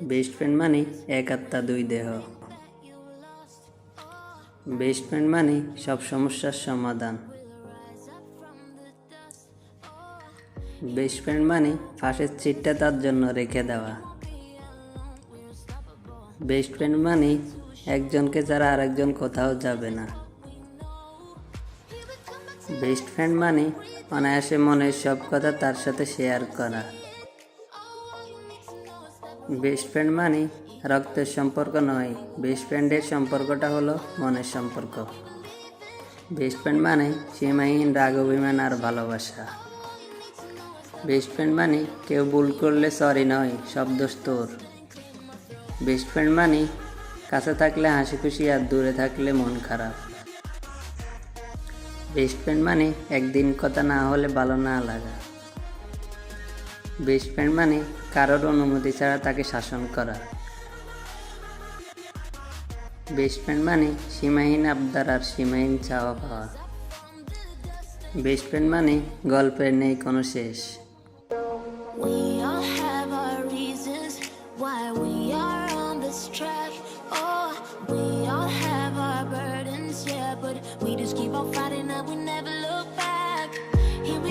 Best friend মানে এক আত্মা দুই দেহ। বেস্ট ফ্রেন্ড মানে সব সমস্যার সমাধান। বেস্ট ফ্রেন্ড মানে ফাঁসের চিটটা তার জন্য রেখে দেওয়া। বেস্ট ফ্রেন্ড মানে একজনকে ছাড়া আরেকজন কোথাও যাবে না। বেস্ট ফ্রেন্ড মানে অনায়াসে মনের সব কথা তার সাথে শেয়ার করা। বেস্ট ফ্রেন্ড মানে রক্তের সম্পর্ক নয়, বেস্ট ফ্রেন্ডের সম্পর্কটা হলো মনের সম্পর্ক। বেস্ট ফ্রেন্ড মানে সীমাহীন রাগ, অভিমান আর ভালোবাসা। বেস্ট ফ্রেন্ড মানে কেউ ভুল করলে সরি নয়, সব দোষ তোর। বেস্ট ফ্রেন্ড মানে কাছে থাকলে হাসি খুশি আর দূরে থাকলে মন খারাপ। বেস্ট ফ্রেন্ড মানে একদিন কথা না হলে ভালো না লাগা। বেস্ট ফ্রেন্ড মানে কারোর অনুমতি ছাড়া তাকে শাসন করা। বেস্ট ফ্রেন্ড মানে সীমাহীন আবদার আর সীমাহীন চাওয়া পাওয়া। বেস্ট ফ্রেন্ড মানে গল্পের নেই কোনো শেষ। We all have our reasons why we are on this track. Oh, we all have our burdens, yeah, but we just keep on fighting and we never